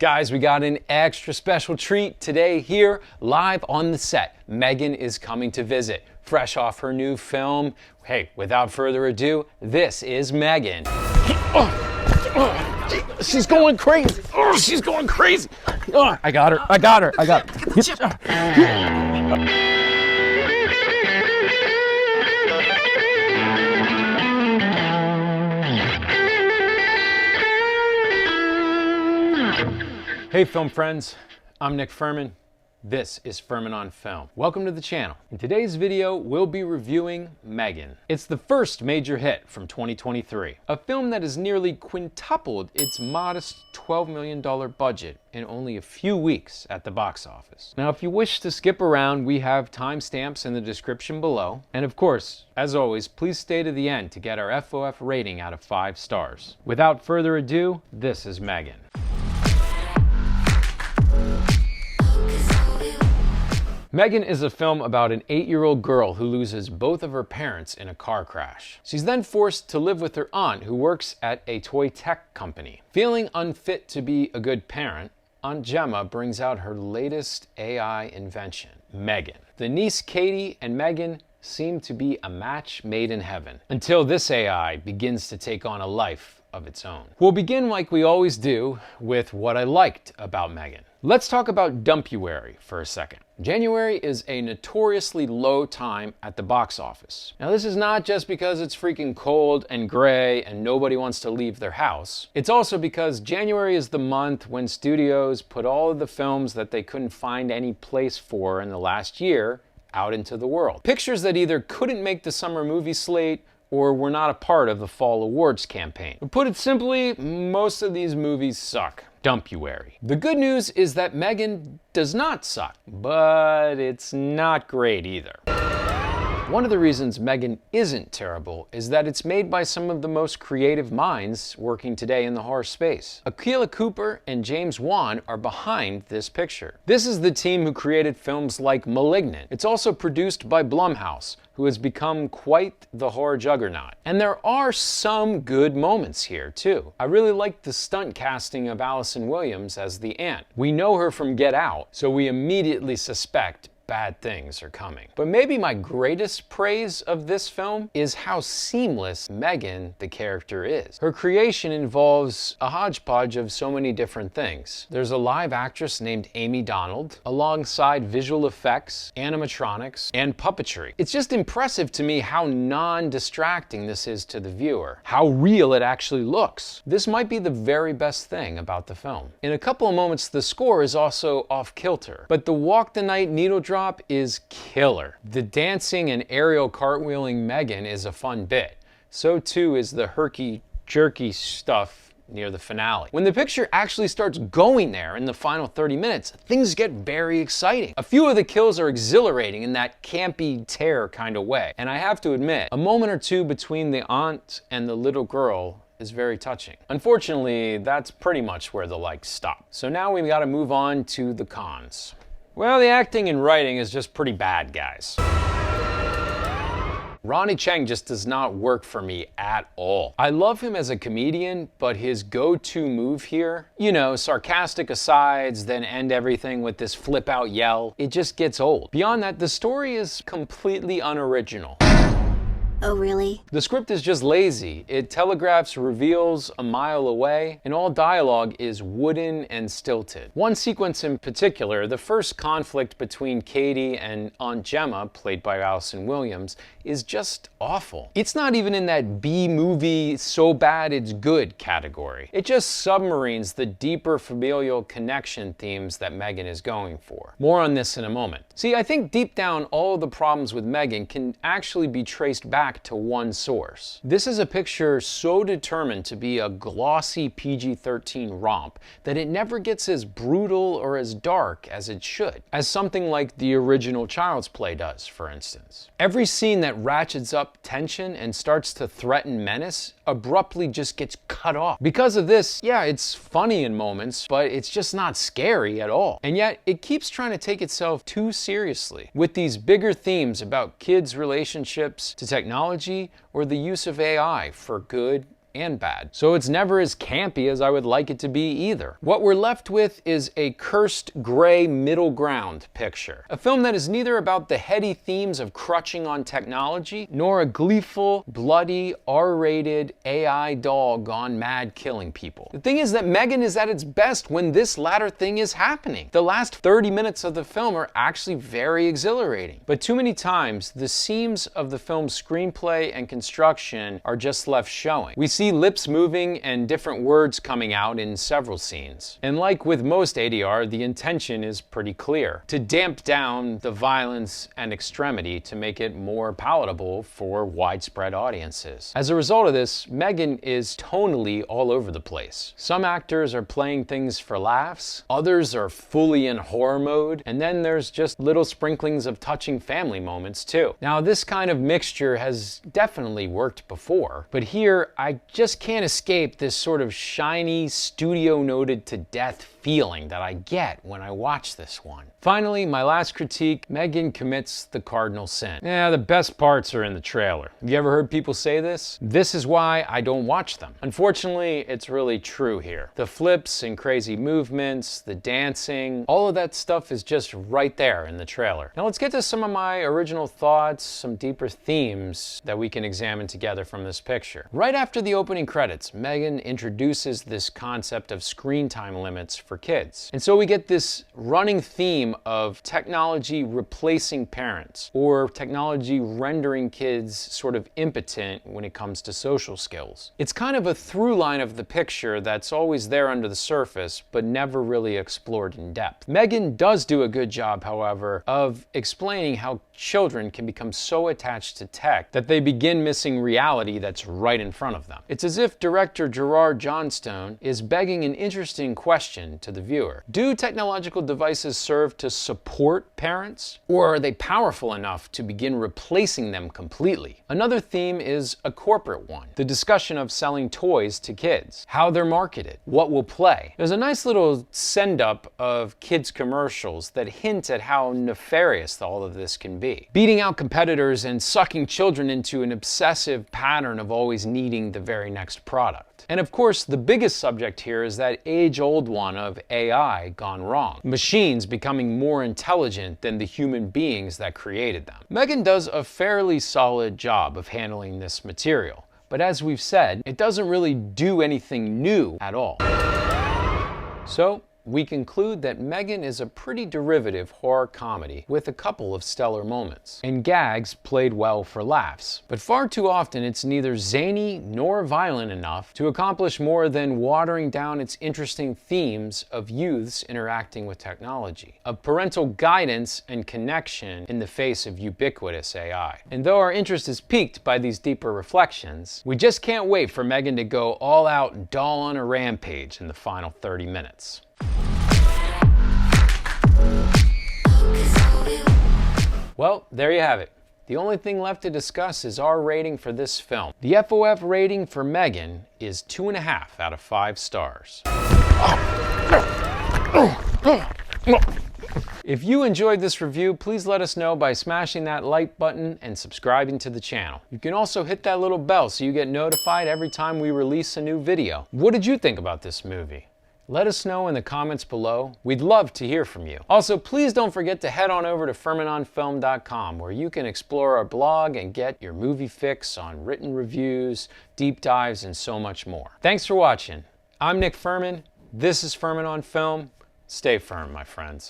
Guys, we got an extra special treat today here live on the set. M3GAN is coming to visit, fresh off her new film. Hey, without further ado, this is M3GAN. She's going crazy. Oh, she's going crazy. I got her. Hey film friends, I'm Nick Furman. This is Furman On Film. Welcome to the channel. In today's video, we'll be reviewing M3GAN. It's the first major hit from 2023, a film that has nearly quintupled its modest $12 million budget in only a few weeks at the box office. Now, if you wish to skip around, we have timestamps in the description below. And of course, as always, please stay to the end to get our FOF rating out of 5 stars. Without further ado, this is M3GAN. M3GAN is a film about an 8-year-old girl who loses both of her parents in a car crash. She's then forced to live with her aunt, who works at a toy tech company. Feeling unfit to be a good parent, Aunt Gemma brings out her latest AI invention, M3GAN. The niece Cady and M3GAN seem to be a match made in heaven, until this AI begins to take on a life of its own. We'll begin like we always do with what I liked about M3GAN. Let's talk about Dumpuary for a second. January is a notoriously low time at the box office. Now, this is not just because it's freaking cold and gray and nobody wants to leave their house. It's also because January is the month when studios put all of the films that they couldn't find any place for in the last year out into the world. Pictures that either couldn't make the summer movie slate or were not a part of the fall awards campaign. To put it simply, most of these movies suck. Dumpuary. The good news is that M3GAN does not suck, but it's not great either. One of the reasons M3GAN isn't terrible is that it's made by some of the most creative minds working today in the horror space. Akilah Cooper and James Wan are behind this picture. This is the team who created films like *Malignant*. It's also produced by Blumhouse, who has become quite the horror juggernaut. And there are some good moments here, too. I really like the stunt casting of Allison Williams as the aunt. We know her from Get Out, so we immediately suspect bad things are coming. But maybe my greatest praise of this film is how seamless M3GAN, the character, is. Her creation involves a hodgepodge of so many different things. There's a live actress named Amy Donald, alongside visual effects, animatronics, and puppetry. It's just impressive to me how non-distracting this is to the viewer, how real it actually looks. This might be the very best thing about the film. In a couple of moments, the score is also off-kilter, but the Walk the Night needle drop is killer. The dancing and aerial cartwheeling M3GAN is a fun bit. So too is the herky-jerky stuff near the finale. When the picture actually starts going there in the final 30 minutes, things get very exciting. A few of the kills are exhilarating in that campy tear kind of way. And I have to admit, a moment or two between the aunt and the little girl is very touching. Unfortunately, that's pretty much where the likes stop. So now we've got to move on to the cons. Well, the acting and writing is just pretty bad, guys. Ronny Chieng just does not work for me at all. I love him as a comedian, but his go-to move here, you know, sarcastic asides, then end everything with this flip-out yell, it just gets old. Beyond that, the story is completely unoriginal. Oh, really? The script is just lazy. It telegraphs reveals a mile away, and all dialogue is wooden and stilted. One sequence in particular, the first conflict between Cady and Aunt Gemma, played by Allison Williams, is just awful. It's not even in that B-movie so bad it's good category. It just submarines the deeper familial connection themes that M3GAN is going for. More on this in a moment. See, I think deep down all of the problems with M3GAN can actually be traced back to one source. This is a picture so determined to be a glossy PG-13 romp that it never gets as brutal or as dark as it should, as something like the original Child's Play does, for instance. Every scene that ratchets up tension and starts to threaten menace abruptly just gets cut off. Because of this, yeah, it's funny in moments, but it's just not scary at all. And yet, it keeps trying to take itself too seriously, with these bigger themes about kids' relationships to technology or the use of AI for good and bad. So it's never as campy as I would like it to be either. What we're left with is a cursed gray middle ground picture. A film that is neither about the heady themes of crutching on technology, nor a gleeful, bloody, R-rated AI doll gone mad killing people. The thing is that M3GAN is at its best when this latter thing is happening. The last 30 minutes of the film are actually very exhilarating. But too many times, the seams of the film's screenplay and construction are just left showing. We see lips moving and different words coming out in several scenes. And like with most ADR, the intention is pretty clear: to damp down the violence and extremity to make it more palatable for widespread audiences. As a result of this, M3GAN is tonally all over the place. Some actors are playing things for laughs, others are fully in horror mode, and then there's just little sprinklings of touching family moments too. Now, this kind of mixture has definitely worked before, but here I just can't escape this sort of shiny, studio noted to death feeling that I get when I watch this one. Finally, my last critique: M3GAN commits the cardinal sin. Yeah, the best parts are in the trailer. Have you ever heard people say this? This is why I don't watch them. Unfortunately, it's really true here. The flips and crazy movements, the dancing, all of that stuff is just right there in the trailer. Now let's get to some of my original thoughts, some deeper themes that we can examine together from this picture. Right after the opening credits, M3GAN introduces this concept of screen time limits for kids. And so we get this running theme of technology replacing parents, or technology rendering kids sort of impotent when it comes to social skills. It's kind of a through line of the picture that's always there under the surface, but never really explored in depth. M3GAN does do a good job, however, of explaining how children can become so attached to tech that they begin missing reality that's right in front of them. It's as if director Gerard Johnstone is begging an interesting question to the viewer. Do technological devices serve to support parents, or are they powerful enough to begin replacing them completely? Another theme is a corporate one: the discussion of selling toys to kids, how they're marketed, what will play. There's a nice little send-up of kids' commercials that hint at how nefarious all of this can be. Beating out competitors and sucking children into an obsessive pattern of always needing the very next product. And of course, the biggest subject here is that age-old one of AI gone wrong. Machines becoming more intelligent than the human beings that created them. M3GAN does a fairly solid job of handling this material, but as we've said, it doesn't really do anything new at all. So, we conclude that M3GAN is a pretty derivative horror comedy with a couple of stellar moments, and gags played well for laughs. But far too often it's neither zany nor violent enough to accomplish more than watering down its interesting themes of youths interacting with technology, of parental guidance and connection in the face of ubiquitous AI. And though our interest is piqued by these deeper reflections, we just can't wait for M3GAN to go all out doll on a rampage in the final 30 minutes. Well, there you have it. The only thing left to discuss is our rating for this film. The FOF rating for M3GAN is 2.5 out of 5 stars. If you enjoyed this review, please let us know by smashing that like button and subscribing to the channel. You can also hit that little bell so you get notified every time we release a new video. What did you think about this movie? Let us know in the comments below. We'd love to hear from you. Also, please don't forget to head on over to FurmanOnFilm.com, where you can explore our blog and get your movie fix on written reviews, deep dives, and so much more. Thanks for watching. I'm Nick Furman. This is Furman on Film. Stay firm, my friends.